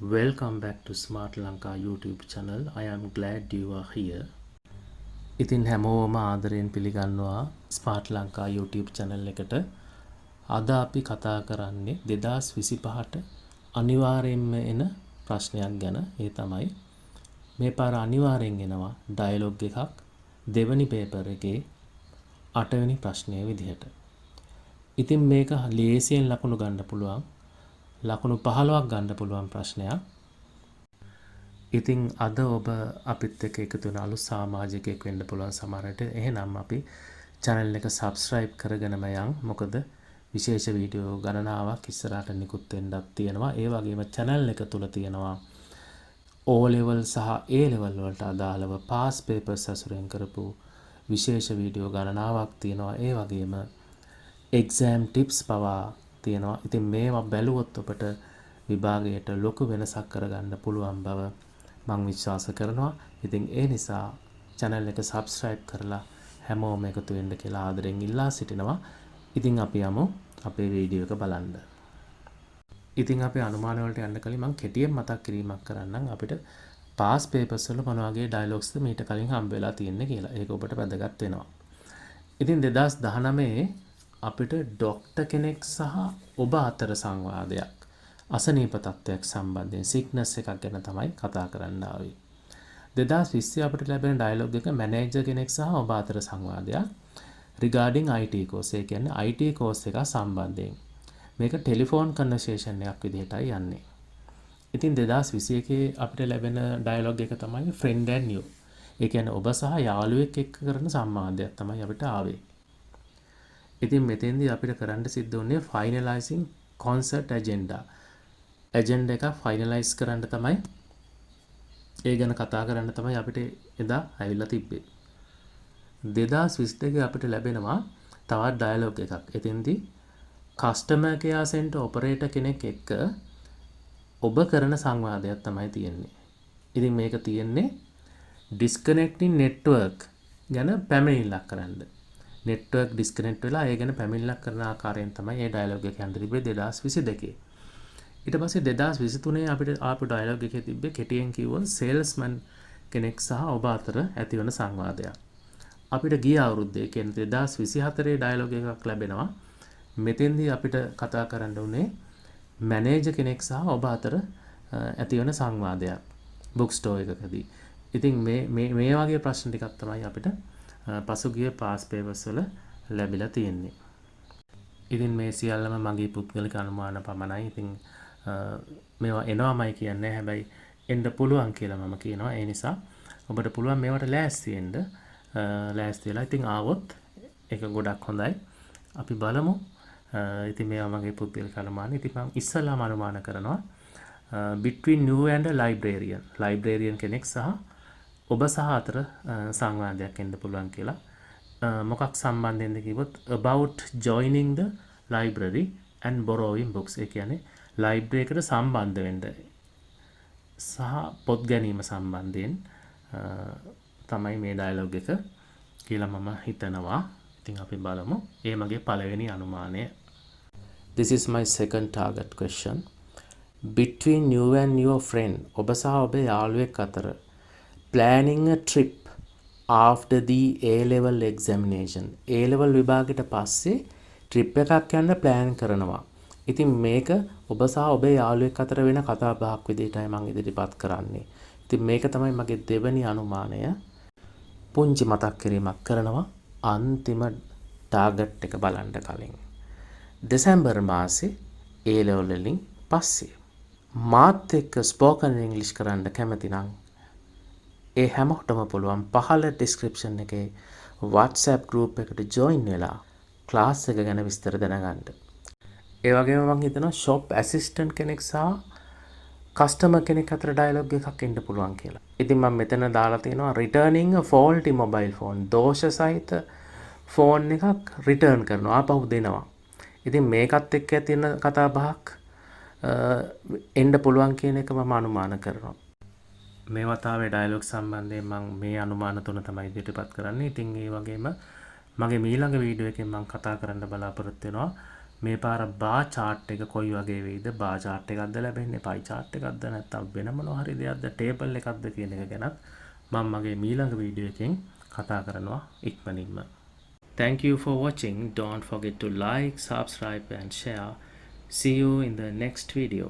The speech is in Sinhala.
Welcome back to Smart Lanka YouTube channel. I am glad you are here. ඉතින් හැමෝම ආදරයෙන් පිළිගන්නවා Smart Lanka YouTube channel එකට. අද අපි කතා කරන්නේ 2025ට අනිවාර්යයෙන්ම එන ප්‍රශ්නයක් ගැන. ඒ තමයි මේ පාර අනිවාර්යෙන් එනවා ඩයලොග් එකක් දෙවනි පේපර් එකේ 8 වෙනි ප්‍රශ්නය විදිහට. ඉතින් මේක ලේසියෙන් ලකුණු ගන්න පුළුවන්. ලකුණු 15ක් ගන්න පුළුවන් ප්‍රශ්නයක්. ඉතින් අද ඔබ අපිත් එක්ක එකතු වෙන අලුත් සමාජිකයෙක් වෙන්න පුළුවන් සමහරට. එහෙනම් අපි channel එක subscribe කරගෙනම යන්. මොකද විශේෂ වීඩියෝ ගණනාවක් ඉස්සරහට නිකුත් වෙන්නත් තියෙනවා. ඒ වගේම channel එක තුල තියෙනවා O level සහ A level වලට අදාළව past papers අසුරෙන් කරපු විශේෂ වීඩියෝ ගණනාවක් තියෙනවා. ඒ වගේම exam tips පවා තියෙනවා. ඉතින් මේවා බැලුවොත් ඔබට විභාගයට ලොකු වෙනසක් කරගන්න පුළුවන් බව මම විශ්වාස කරනවා. ඉතින් ඒ නිසා channel එක subscribe කරලා හැමෝම එකතු වෙන්න කියලා ආදරෙන් ඉල්ලා සිටිනවා. ඉතින් අපි යමු අපේ වීඩියෝ එක බලන්න. ඉතින් අපි අනුමාන වලට යන්න කලින් මම කෙටියෙන් මතක් කිරීමක් කරන්නම් අපිට past papers වල මොන වගේ dialogues ද මීට කලින් හම්බ වෙලා තියෙන්නේ කියලා. ඒක ඔබට වැදගත් වෙනවා. ඉතින් 2019 අපිට ડોක්ටර් කෙනෙක් සහ ඔබ අතර සංවාදයක් අසනීප තත්ත්වයක් සම්බන්ධයෙන් සික්නස් එකක් ගැන තමයි කතා කරන්න ආවේ. 2020 අපිට ලැබෙන ඩයලොග් එක මැනේජර් කෙනෙක් සහ ඔබ අතර සංවාදයක් regarding IT course. ඒ කියන්නේ IT course එක සම්බන්ධයෙන්. මේක ටෙලිෆෝන් කන්වර්සේෂන් එකක් විදිහටයි යන්නේ. ඉතින් 2021 අපිට ලැබෙන ඩයලොග් එක තමයි friend and you. ඒ කියන්නේ ඔබ සහ යාළුවෙක් එක්ක කරන සංවාදයක් තමයි අපිට ආවේ. ඉතින් මෙතෙන්දී අපිට කරන්න සිද්ධ වුණේ finalizing concert agenda. agenda එක finalize කරන්න තමයි ඒ ගැන කතා කරන්න තමයි අපිට එදා ඇවිල්ලා තිබ්බේ. 2022 අපිට ලැබෙනවා තවත් dialogue එකක්. එතෙන්දී customer care center operator කෙනෙක් එක්ක ඔබ කරන සංවාදයක් තමයි තියෙන්නේ. ඉතින් මේක තියෙන්නේ disconnecting network ගැන පැමිණිල්ලක් කරන්න. network disconnect වෙලා ඒ ගැන පැමිණිල්ලක් කරන ආකාරයෙන් තමයි මේ dialogue එක යන්න තිබ්බේ 2022. ඊට පස්සේ 2023 අපිට ආපු dialogue එකේ තිබ්බේ කෙටියෙන් කිව්වොත් salesman කෙනෙක් සහ ඔබ අතර ඇතිවන සංවාදයක්. අපිට ගිය අවුරුද්දේ කියන්නේ 2024 dialogue එකක් ලැබෙනවා. මෙතෙන්දී අපිට කතා කරන්න උනේ මැනේජර් කෙනෙක් සහ ඔබ අතර ඇතිවන සංවාදයක් book store එකකදී. ඉතින් මේ වගේ ප්‍රශ්න ටිකක් තමයි අපිට පසුගිය past papers වල ලැබිලා තියෙන්නේ. ඉතින් මේ සියල්ලම මගේ පුද්ගලික අනුමාන පමණයි. ඉතින් මේවා එනවාමයි කියන්නේ හැබැයි එන්න පුළුවන් කියලා මම කියනවා. ඒ නිසා ඔබට පුළුවන් මේවට ලෑස්ති වෙන්න. ලෑස්ති වෙලා ඉතින් ආවොත් ඒක ගොඩක් හොඳයි. අපි බලමු. ඉතින් මේවා මගේ පුද්ගලික අනුමාන. ඉතින් මම ඉස්සල්ලාම අනුමාන කරනවා between you and a librarian. librarian කෙනෙක් සහ ඔබ සහ අතර සංවාදයක් එන්න පුළුවන් කියලා. මොකක් සම්බන්ධයෙන්ද කිව්වොත් about joining the library and borrowing books. ඒ කියන්නේ library එකට සම්බන්ධ වෙන්න සහ පොත් ගැනීම සම්බන්ධයෙන් තමයි මේ dialogue එක කියලා මම හිතනවා. ඉතින් අපි බලමු. ඒ මගේ පළවෙනි අනුමානය. This is my second target question. Between you and your friend. ඔබ සහ ඔබේ යාළුවෙක් අතර planning a trip after the A level examination. A level විභාගයට පස්සේ trip එකක් යන්න plan කරනවා. ඉතින් මේක ඔබ සහ ඔබේ යාළුවෙක් අතර වෙන කතා බහක් විදිහටයි මම ඉදිරිපත් කරන්නේ. ඉතින් මේක තමයි මගේ දෙවෙනි අනුමානය. පුංචි මතක් කිරීමක් කරනවා අන්තිම ටාගට් එක බලන්න කලින්. දෙසැම්බර් මාසේ A level වලින් පස්සේ මාත් එක්ක spoken English කරන්න කැමති නම් ඒ හැමෝටම පුළුවන් පහළ description එකේ WhatsApp group එකට join වෙලා class එක ගැන විස්තර දැනගන්න. ඒ වගේම මම හිතනවා shop assistant කෙනෙක් සහ customer කෙනෙක් අතර dialogue එකක් එන්න පුළුවන් කියලා. ඉතින් මම මෙතන දාලා තියෙනවා returning a faulty mobile phone. දෝෂ සහිත ෆෝන් එකක් return කරනවා ආපහු දෙනවා. ඉතින් මේකත් එක්ක තියෙන කතා බහක් එන්න පුළුවන් කියන එක මම අනුමාන කරනවා. මේ වතාවේ ඩයලොග් සම්බන්ධයෙන් මම මේ අනුමාන තුන තමයි ඉදිරිපත් කරන්නේ. ඉතින් ඒ වගේම මගේ ඊළඟ වීඩියෝ එකෙන් මම කතා කරන්න බලාපොරොත්තු වෙනවා මේ පාර බා chart එක කොයි වගේ වෙයිද? බා chart එකක්ද ලැබෙන්නේ? pie chart එකක්ද නැත්නම් වෙන මොනවා හරි දෙයක්ද? table එකක්ද කියන එක ගැනත් මම මගේ ඊළඟ වීඩියෝ එකෙන් කතා කරනවා ඉක්මනින්ම. Thank you for watching. Don't forget to like, subscribe and share. See you in the next video.